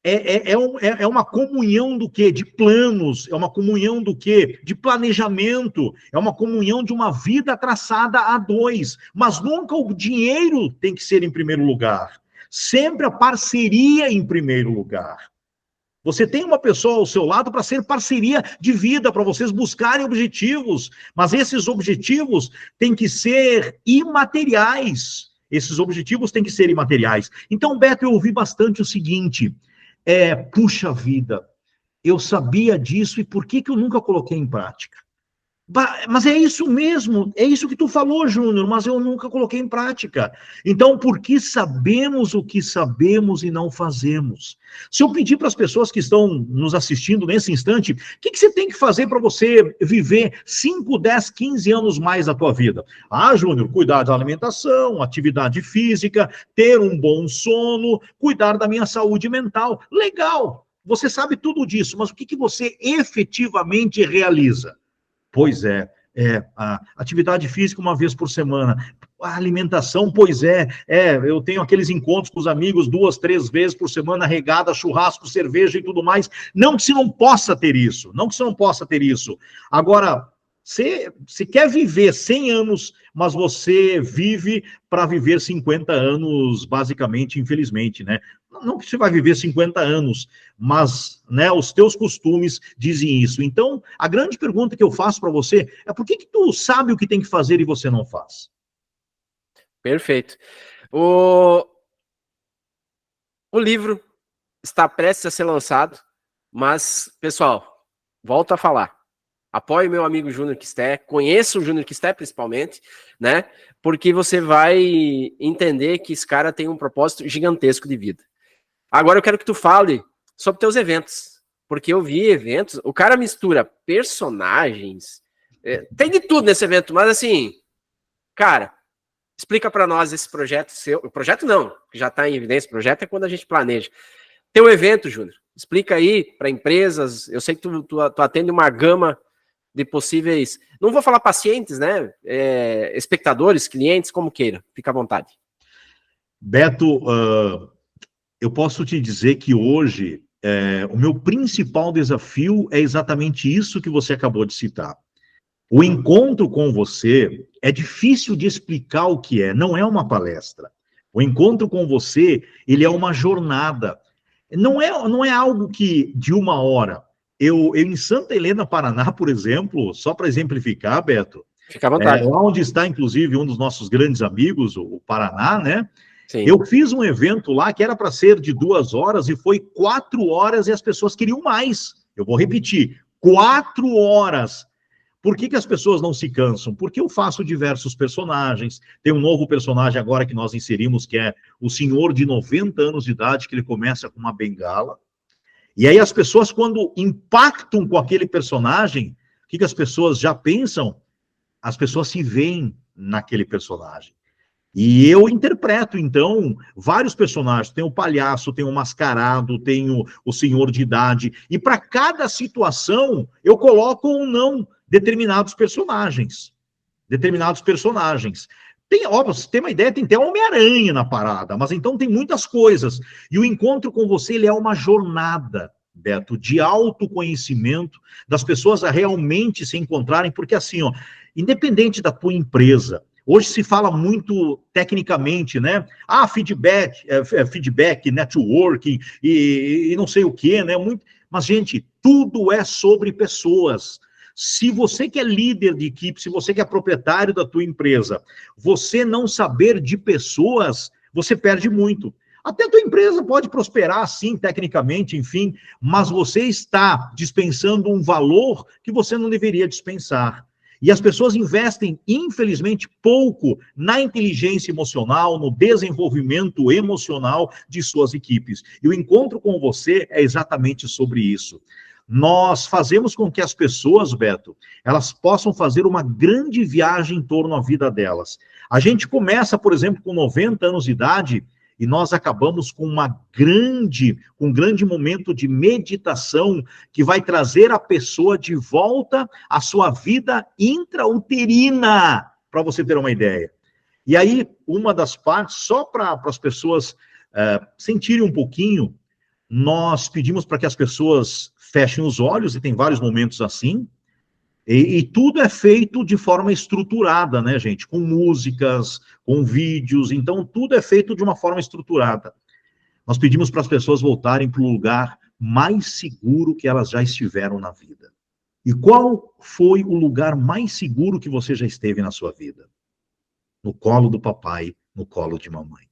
É uma comunhão do quê? De planos, é uma comunhão do quê? De planejamento, é uma comunhão de uma vida traçada a 2. Mas nunca o dinheiro tem que ser em primeiro lugar. Sempre a parceria em primeiro lugar. Você tem uma pessoa ao seu lado para ser parceria de vida, para vocês buscarem objetivos, mas esses objetivos têm que ser imateriais. Esses objetivos têm que ser imateriais. Então, Beto, eu ouvi bastante o seguinte, puxa vida, eu sabia disso e por que eu nunca coloquei em prática? Mas é isso mesmo, é isso que tu falou, Júnior, mas eu nunca coloquei em prática. Então, por que sabemos o que sabemos e não fazemos? Se eu pedir para as pessoas que estão nos assistindo nesse instante, o que você tem que fazer para você viver 5, 10, 15 anos mais da tua vida? Ah, Júnior, cuidar da alimentação, atividade física, ter um bom sono, cuidar da minha saúde mental. Legal, você sabe tudo disso, mas o que você efetivamente realiza? Pois a atividade física 1 vez por semana, a alimentação, eu tenho aqueles encontros com os amigos 2, 3 vezes por semana, regada, churrasco, cerveja e tudo mais, não que você não possa ter isso, Agora, Você quer viver 100 anos, mas você vive para viver 50 anos, basicamente, infelizmente, né? Não que você vai viver 50 anos, mas, né, os teus costumes dizem isso. Então, a grande pergunta que eu faço para você é por que tu sabe o que tem que fazer e você não faz? Perfeito. O livro está prestes a ser lançado, mas, pessoal, volto a falar. Apoie meu amigo Júnior Quisté, conheça o Júnior Quisté principalmente, né? Porque você vai entender que esse cara tem um propósito gigantesco de vida. Agora eu quero que tu fale sobre teus eventos, porque eu vi eventos, o cara mistura personagens, tem de tudo nesse evento, mas assim, cara, explica para nós esse projeto seu, o projeto não, que já está em evidência, o projeto é quando a gente planeja. Teu evento, Júnior, explica aí para empresas, eu sei que tu atende uma gama de possíveis, não vou falar pacientes, né, espectadores, clientes, como queira, fica à vontade. Beto, eu posso te dizer que hoje o meu principal desafio é exatamente isso que você acabou de citar. O encontro com você é difícil de explicar o que é, não é uma palestra. O encontro com você, ele é uma jornada. Não é algo que de uma hora. Eu em Santa Helena, Paraná, por exemplo, só para exemplificar, Beto, Fica à vontade. lá onde está, inclusive, um dos nossos grandes amigos, o Paraná, né? Sim. Eu fiz um evento lá que era para ser de 2 horas e foi 4 horas e as pessoas queriam mais. Eu vou repetir, 4 horas. Por que as pessoas não se cansam? Porque eu faço diversos personagens. Tem um novo personagem agora que nós inserimos, que é o senhor de 90 anos de idade, que ele começa com uma bengala. E aí as pessoas, quando impactam com aquele personagem, o que as pessoas já pensam? As pessoas se veem naquele personagem. E eu interpreto, então, vários personagens. Tem o palhaço, tem o mascarado, tem o senhor de idade. E para cada situação, eu coloco ou não determinados personagens. Determinados personagens. Tem, ó, você tem uma ideia, tem até Homem-Aranha na parada, mas então tem muitas coisas. E o encontro com você, ele é uma jornada, Beto, de autoconhecimento, das pessoas a realmente se encontrarem, porque assim, ó, independente da tua empresa, hoje se fala muito tecnicamente, né? Ah, feedback, networking e não sei o quê, né? Mas, gente, tudo é sobre pessoas. Se você que é líder de equipe, se você que é proprietário da tua empresa, você não saber de pessoas, você perde muito. Até a tua empresa pode prosperar, sim, tecnicamente, enfim, mas você está dispensando um valor que você não deveria dispensar. E as pessoas investem, infelizmente, pouco na inteligência emocional, no desenvolvimento emocional de suas equipes. E o encontro com você é exatamente sobre isso. Nós fazemos com que as pessoas, Beto, elas possam fazer uma grande viagem em torno à vida delas. A gente começa, por exemplo, com 90 anos de idade e nós acabamos com um grande momento de meditação que vai trazer a pessoa de volta à sua vida intrauterina, para você ter uma ideia. E aí, uma das partes, só para as pessoas sentirem um pouquinho, nós pedimos para que as pessoas fechem os olhos, e tem vários momentos assim, e tudo é feito de forma estruturada, né, gente? Com músicas, com vídeos, então tudo é feito de uma forma estruturada. Nós pedimos para as pessoas voltarem para o lugar mais seguro que elas já estiveram na vida. E qual foi o lugar mais seguro que você já esteve na sua vida? No colo do papai, no colo de mamãe.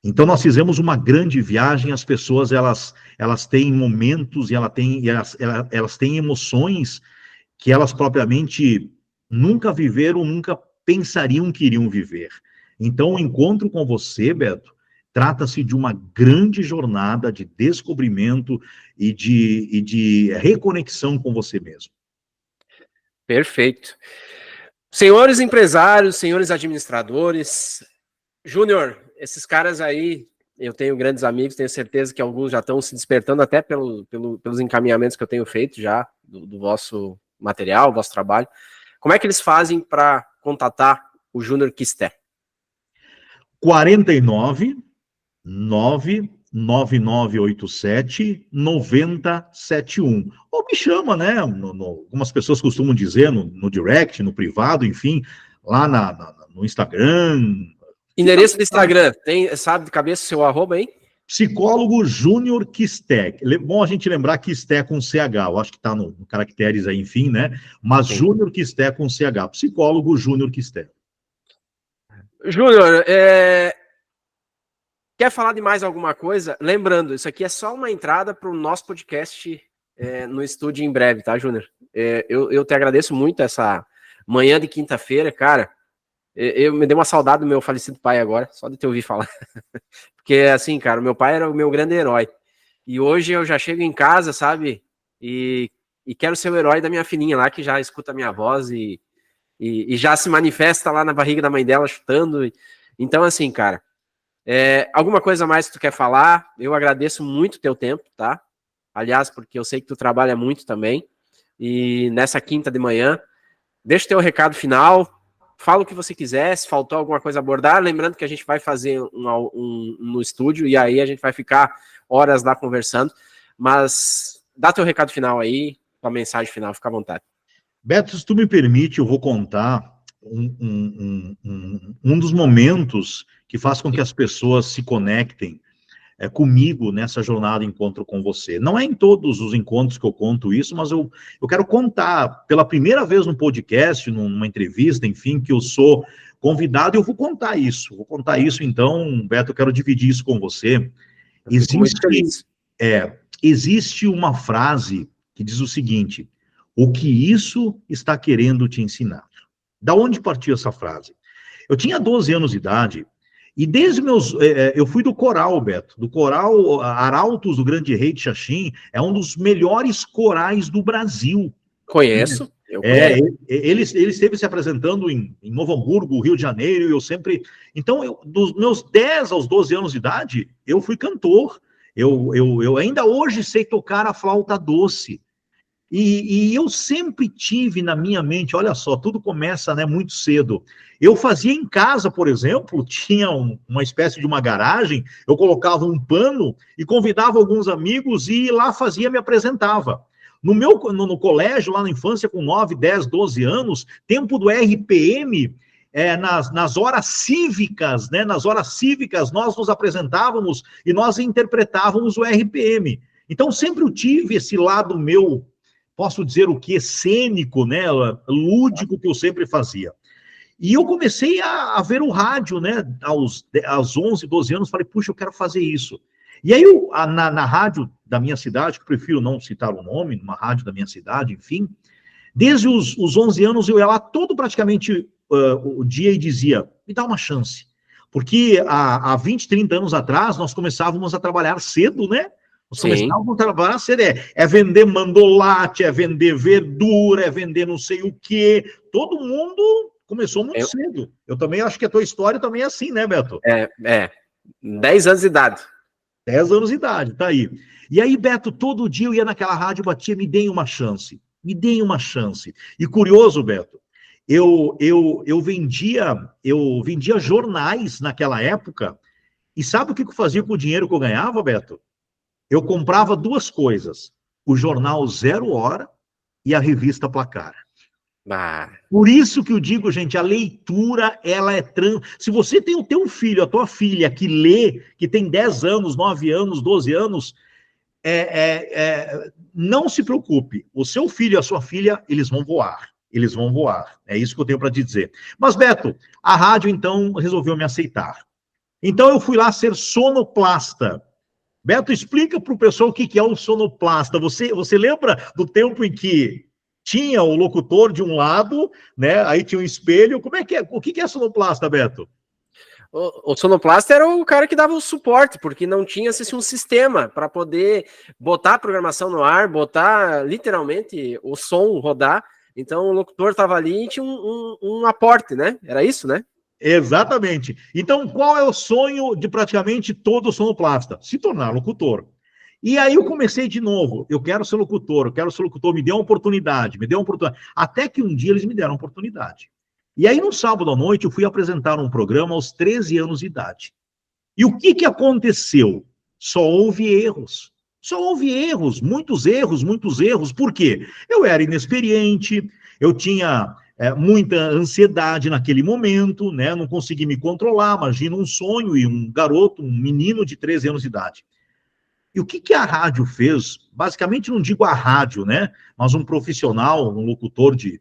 Então nós fizemos uma grande viagem, as pessoas elas têm momentos e elas têm emoções que elas propriamente nunca viveram, nunca pensariam que iriam viver. Então o encontro com você, Beto, trata-se de uma grande jornada de descobrimento e de reconexão com você mesmo. Perfeito. Senhores empresários, senhores administradores, Júnior, esses caras aí, eu tenho grandes amigos, tenho certeza que alguns já estão se despertando até pelos encaminhamentos que eu tenho feito já do vosso material, vosso trabalho. Como é que eles fazem para contatar o Júnior Quisté? 49 9 9987-9071. Ou me chama, né? Algumas pessoas costumam dizer no direct, no privado, enfim, lá no Instagram. Endereço do Instagram, sabe de cabeça o seu arroba aí? Psicólogo Júnior Quisté. Bom a gente lembrar Quisté com CH, eu acho que está no caracteres aí, enfim, né? Mas Júnior Quisté com CH. Psicólogo Júnior Quisté. Júnior, quer falar de mais alguma coisa? Lembrando, isso aqui é só uma entrada para o nosso podcast no estúdio em breve, tá, Júnior? Eu te agradeço muito essa manhã de quinta-feira, cara. Eu me dei uma saudade do meu falecido pai agora, só de te ouvir falar. Porque, assim, cara, o meu pai era o meu grande herói. E hoje eu já chego em casa, sabe? E quero ser o herói da minha filhinha lá, que já escuta a minha voz e já se manifesta lá na barriga da mãe dela, chutando. Então, assim, cara, alguma coisa mais que tu quer falar? Eu agradeço muito o teu tempo, tá? Aliás, porque eu sei que tu trabalha muito também. E nessa quinta de manhã, deixa o teu recado final. Fala o que você quiser, se faltou alguma coisa a abordar, lembrando que a gente vai fazer no estúdio e aí a gente vai ficar horas lá conversando, mas dá teu recado final aí, tua mensagem final, fica à vontade. Beto, se tu me permite, eu vou contar um dos momentos que faz com que as pessoas se conectem comigo nessa jornada encontro com você. Não é em todos os encontros que eu conto isso, mas eu quero contar pela primeira vez no podcast, numa entrevista, enfim, que eu sou convidado, e eu vou contar isso. Vou contar isso, então, Beto, eu quero dividir isso com você. Existe uma frase que diz o seguinte: o que isso está querendo te ensinar? Da onde partiu essa frase? Eu tinha 12 anos de idade, e desde eu fui do coral, Beto, do coral Arautos do Grande Rei de Xaxim, é um dos melhores corais do Brasil. Conheço, eu conheço. Ele esteve se apresentando em Novo Hamburgo, Rio de Janeiro, e eu sempre... Então, dos meus 10 aos 12 anos de idade, eu fui cantor. Eu ainda hoje sei tocar a flauta doce. E eu sempre tive na minha mente, olha só, tudo começa, né, muito cedo. Eu fazia em casa, por exemplo, tinha uma espécie de uma garagem, eu colocava um pano e convidava alguns amigos e lá fazia, me apresentava. No colégio, lá na infância, com 9, 10, 12 anos, tempo do RPM, nas horas cívicas, né, nós nos apresentávamos e nós interpretávamos o RPM. Então, sempre eu tive esse lado meu, posso dizer o que, cênico, né, lúdico, que eu sempre fazia. E eu comecei a ver o rádio, né, aos 11, 12 anos, falei, puxa, eu quero fazer isso. E aí, na rádio da minha cidade, que eu prefiro não citar o nome, numa rádio da minha cidade, enfim, desde os 11 anos eu ia lá praticamente o dia e dizia, me dá uma chance. Porque há 20, 30 anos atrás, nós começávamos a trabalhar cedo, né? Nós começávamos a trabalhar cedo, é vender mandolate, é vender verdura, é vender não sei o quê. Todo mundo começou muito cedo. Eu também acho que a tua história também é assim, né, Beto? 10 anos de idade. 10 anos de idade, tá aí. E aí, Beto, todo dia eu ia naquela rádio, batia, me deem uma chance. Me deem uma chance. E curioso, Beto, eu vendia jornais naquela época, e sabe o que eu fazia com o dinheiro que eu ganhava, Beto? Eu comprava duas coisas, o jornal Zero Hora e a revista Placar. Por isso que eu digo, gente, a leitura, ela é... Se você tem o teu filho, a tua filha, que lê, que tem 10 anos, 9 anos, 12 anos, não se preocupe. O seu filho e a sua filha, eles vão voar. Eles vão voar. É isso que eu tenho para te dizer. Mas, Beto, a rádio, então, resolveu me aceitar. Então, eu fui lá ser sonoplasta. Beto, explica para o pessoal o que é o sonoplasta. Você lembra do tempo em que tinha o locutor de um lado, né? Aí tinha um espelho. Como é que é? O que é sonoplasta, Beto? O sonoplasta era o cara que dava o suporte, porque não tinha assim, um sistema para poder botar a programação no ar, botar literalmente o som rodar. Então o locutor estava ali e tinha um aporte, né? Era isso, né? Exatamente. Então, qual é o sonho de praticamente todo sonoplasta? Se tornar locutor. E aí eu comecei de novo, eu quero ser locutor, me dê uma oportunidade, até que um dia eles me deram uma oportunidade. E aí no sábado à noite eu fui apresentar um programa aos 13 anos de idade. E o que aconteceu? só houve erros. Só houve erros, muitos erros, muitos erros. Por quê? Eu era inexperiente, eu tinha muita ansiedade naquele momento, né? Não consegui me controlar. Imagina um sonho e um garoto, um menino de 13 anos de idade. E o que a rádio fez? Basicamente, não digo a rádio, né? Mas um profissional, um locutor de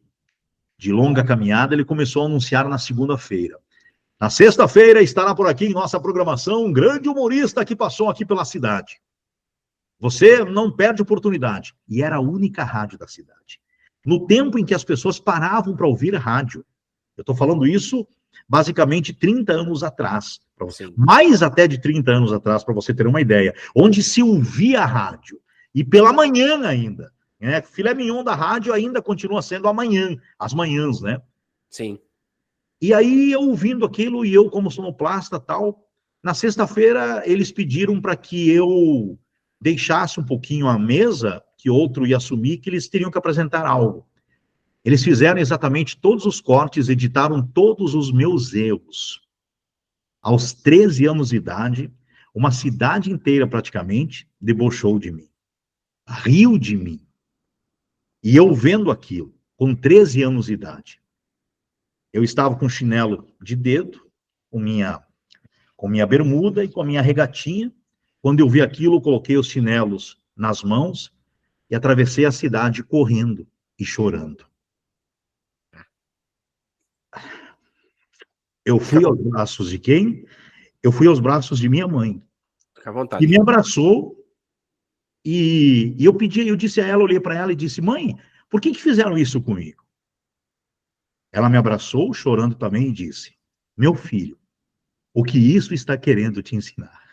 longa caminhada, ele começou a anunciar na segunda-feira. Na sexta-feira estará por aqui em nossa programação um grande humorista que passou aqui pela cidade. Você não perde oportunidade. E era a única rádio da cidade. No tempo em que as pessoas paravam para ouvir rádio. Eu estou falando isso basicamente 30 anos atrás. Mais até de 30 anos atrás, para você ter uma ideia. Onde se ouvia rádio. E pela manhã ainda. Né? Filé mignon da rádio ainda continua sendo amanhã. As manhãs, né? Sim. E aí, eu ouvindo aquilo, e eu como sonoplasta tal, na sexta-feira eles pediram para que eu deixasse um pouquinho a mesa, que outro ia assumir, que eles teriam que apresentar algo. Eles fizeram exatamente todos os cortes, editaram todos os meus erros. Aos 13 anos de idade, uma cidade inteira praticamente debochou de mim. Riu de mim. E eu vendo aquilo, com 13 anos de idade. Eu estava com chinelo de dedo, com minha bermuda e com a minha regatinha. Quando eu vi aquilo, eu coloquei os chinelos nas mãos e atravessei a cidade correndo e chorando. Eu fui aos braços de quem? Eu fui aos braços de minha mãe. Fica à vontade. E me abraçou e eu disse a ela, olhei para ela e disse, mãe, por que fizeram isso comigo? Ela me abraçou, chorando também, e disse, meu filho, o que isso está querendo te ensinar?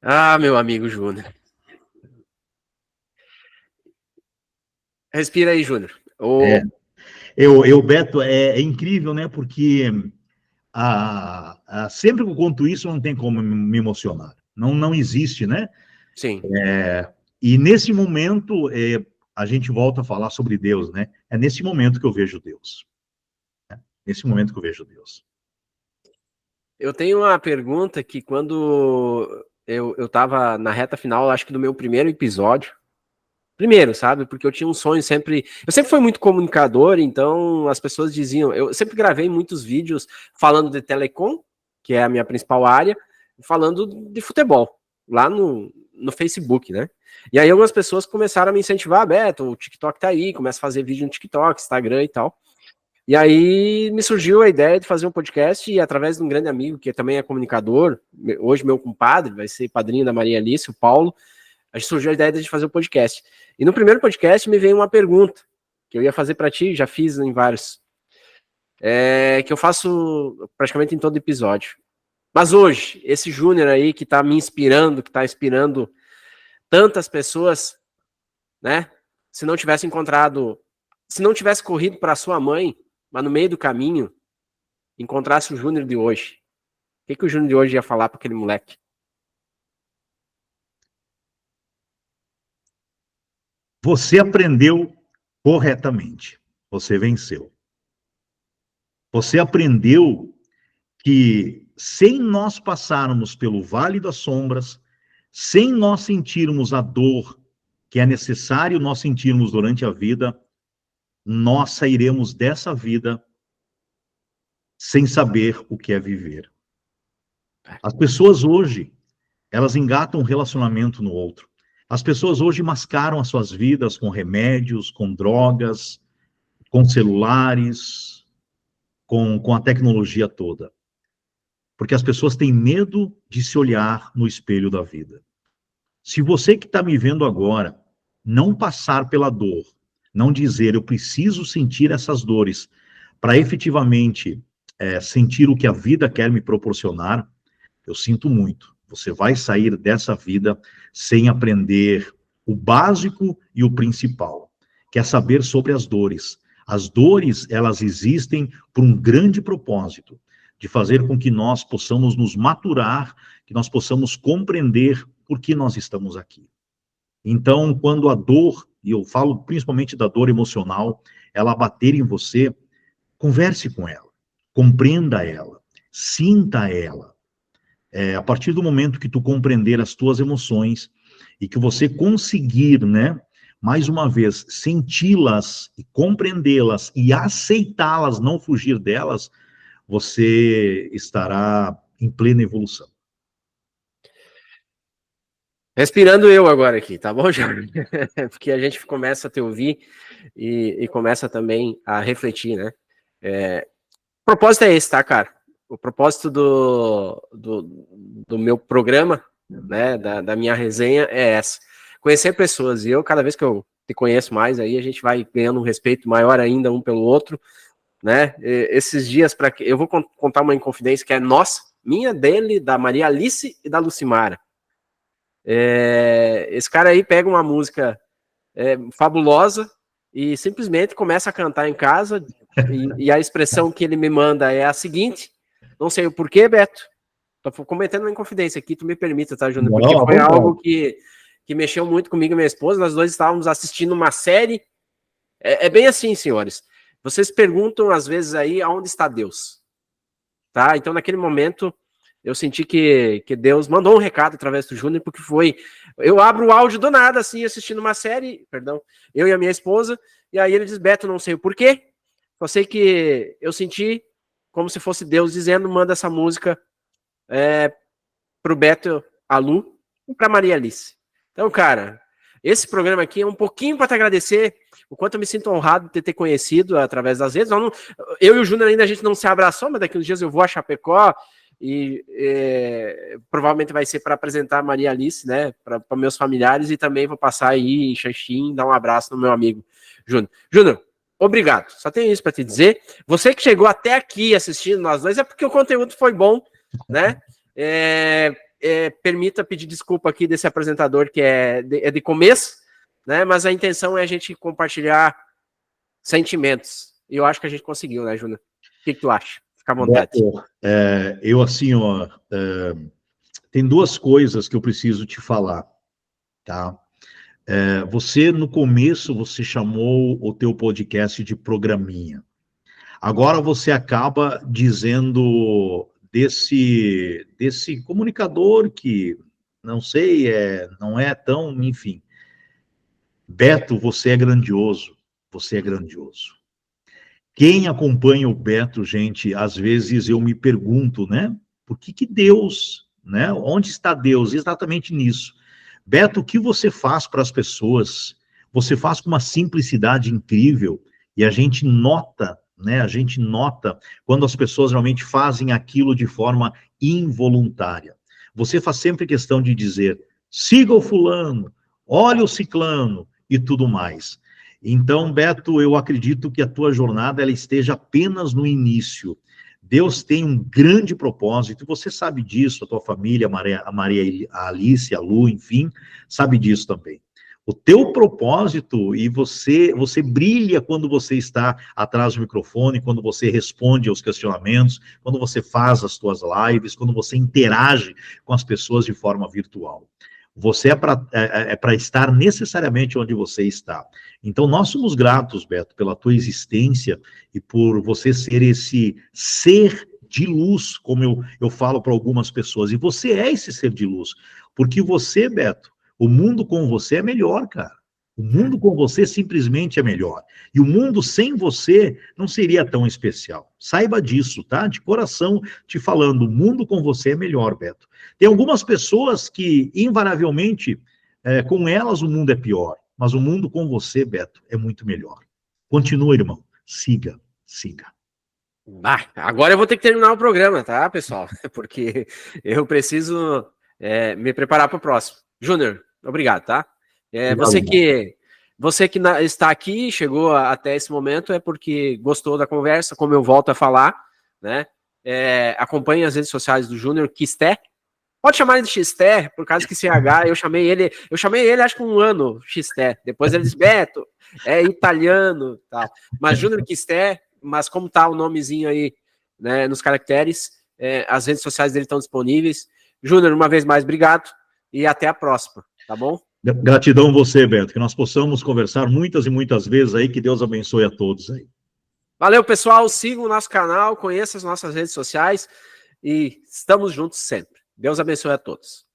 Ah, meu amigo Júnior. Respira aí, Júnior. Beto, é incrível, né? Porque sempre que eu conto isso, não tem como me emocionar. Não existe, né? Sim. E nesse momento, a gente volta a falar sobre Deus, né? É nesse momento que eu vejo Deus. Nesse momento que eu vejo Deus. Eu tenho uma pergunta que quando eu estava na reta final, acho que do meu primeiro episódio, sabe? Porque eu tinha um sonho sempre. Eu sempre fui muito comunicador, então as pessoas diziam. Eu sempre gravei muitos vídeos falando de telecom, que é a minha principal área, falando de futebol, lá no Facebook, né? E aí algumas pessoas começaram a me incentivar, Beto, o TikTok tá aí, começa a fazer vídeo no TikTok, Instagram e tal. E aí me surgiu a ideia de fazer um podcast e através de um grande amigo que também é comunicador, hoje meu compadre, vai ser padrinho da Maria Alice, o Paulo, a gente surgiu a ideia de fazer um podcast. E no primeiro podcast me veio uma pergunta que eu ia fazer para ti, já fiz em vários, que eu faço praticamente em todo episódio. Mas hoje, esse Júnior aí que tá me inspirando, que tá inspirando tantas pessoas, né? Se não tivesse corrido para sua mãe, mas no meio do caminho, encontrasse o Júnior de hoje, o que o Júnior de hoje ia falar para aquele moleque? Você aprendeu corretamente. Você venceu. Você aprendeu que sem nós passarmos pelo vale das sombras, sem nós sentirmos a dor que é necessário nós sentirmos durante a vida, nós sairemos dessa vida sem saber o que é viver. As pessoas hoje, elas engatam um relacionamento no outro. As pessoas hoje mascaram as suas vidas com remédios, com drogas, com celulares, com a tecnologia toda. Porque as pessoas têm medo de se olhar no espelho da vida. Se você que está me vendo agora não passar pela dor, não dizer eu preciso sentir essas dores para efetivamente sentir o que a vida quer me proporcionar, eu sinto muito. Você vai sair dessa vida sem aprender o básico e o principal, que é saber sobre as dores. As dores, elas existem por um grande propósito, de fazer com que nós possamos nos maturar, que nós possamos compreender por que nós estamos aqui. Então, quando a dor, e eu falo principalmente da dor emocional, ela bater em você, converse com ela, compreenda ela. sinta ela. A partir do momento que tu compreender as tuas emoções e que você conseguir, né, mais uma vez, senti-las e compreendê-las e aceitá-las, não fugir delas, você estará em plena evolução. Respirando eu agora aqui, tá bom, Jorge? Porque a gente começa a te ouvir e começa também a refletir, né? O propósito é esse, tá, cara? O propósito do meu programa, né, da minha resenha é essa. Conhecer pessoas. E eu, cada vez que eu te conheço mais, aí a gente vai ganhando um respeito maior ainda um pelo outro, né? Esses dias, eu vou contar uma inconfidência que é nossa, minha, dele, da Maria Alice e da Lucimara. Esse cara aí pega uma música fabulosa e simplesmente começa a cantar em casa, e a expressão que ele me manda é a seguinte, não sei o porquê, Beto, tô cometendo uma inconfidência aqui, tu me permita, tá, Júnior? Porque foi algo que mexeu muito comigo e minha esposa, nós dois estávamos assistindo uma série, bem assim, senhores, vocês perguntam às vezes aí, aonde está Deus? Tá? Então naquele momento, eu senti que Deus mandou um recado através do Júnior, porque eu abro o áudio do nada, assim, assistindo uma série, eu e a minha esposa, e aí ele diz, Beto, não sei o porquê, só sei que eu senti como se fosse Deus dizendo, manda essa música pro Beto, a Lu, e pra Maria Alice. Então, cara, esse programa aqui é um pouquinho para te agradecer, o quanto eu me sinto honrado de ter conhecido através das redes. Eu e o Júnior ainda a gente não se abraçou, mas daqui uns dias eu vou a Chapecó, e provavelmente vai ser para apresentar a Maria Alice, né, para meus familiares, e também vou passar aí em Xaxim, dar um abraço no meu amigo Júnior. Júnior, obrigado, só tenho isso para te dizer. Você que chegou até aqui assistindo nós dois, é porque o conteúdo foi bom, né? Permita pedir desculpa aqui desse apresentador que é de começo, né, mas a intenção é a gente compartilhar sentimentos, e eu acho que a gente conseguiu, né, Júnior? O que tu acha? Fica à vontade. Eu, assim, tem duas coisas que eu preciso te falar, tá? Você, no começo, você chamou o teu podcast de programinha. Agora você acaba dizendo desse comunicador que, não sei, não é tão, enfim. Beto, você é grandioso. Você é grandioso. Quem acompanha o Beto, gente, às vezes eu me pergunto, né? Por que Deus, né? Onde está Deus? Exatamente nisso. Beto, o que você faz para as pessoas? Você faz com uma simplicidade incrível e a gente nota, né? A gente nota quando as pessoas realmente fazem aquilo de forma involuntária. Você faz sempre questão de dizer, siga o fulano, olhe o ciclano e tudo mais. Então, Beto, eu acredito que a tua jornada ela esteja apenas no início. Deus tem um grande propósito, você sabe disso, a tua família, a Maria, a Alice, a Lu, enfim, sabe disso também. O teu propósito, e você brilha quando você está atrás do microfone, quando você responde aos questionamentos, quando você faz as tuas lives, quando você interage com as pessoas de forma virtual. Você é para estar necessariamente onde você está. Então, nós somos gratos, Beto, pela tua existência e por você ser esse ser de luz, como eu falo para algumas pessoas. E você é esse ser de luz. Porque você, Beto, o mundo com você é melhor, cara. O mundo com você simplesmente é melhor. E o mundo sem você não seria tão especial. Saiba disso, tá? De coração te falando, o mundo com você é melhor, Beto. Tem algumas pessoas que, invariavelmente, com elas o mundo é pior. Mas o mundo com você, Beto, é muito melhor. Continua, irmão. Siga, siga. Agora eu vou ter que terminar o programa, tá, pessoal? Porque eu preciso me preparar para o próximo. Júnior, obrigado, tá? Você que está aqui, chegou até esse momento, é porque gostou da conversa, como eu volto a falar, né? Acompanhe as redes sociais do Júnior Quisté. Pode chamar ele de Xté, por causa que CH, eu chamei ele acho que um ano, Xté. Depois ele disse, Beto, é italiano, tal. Mas Júnior Quisté, mas como tá o nomezinho aí, né, nos caracteres, as redes sociais dele estão disponíveis. Júnior, uma vez mais, obrigado e até a próxima, tá bom? Gratidão você, Beto, que nós possamos conversar muitas e muitas vezes aí, que Deus abençoe a todos aí. Valeu, pessoal, sigam o nosso canal, conheçam as nossas redes sociais. e estamos juntos sempre. Deus abençoe a todos.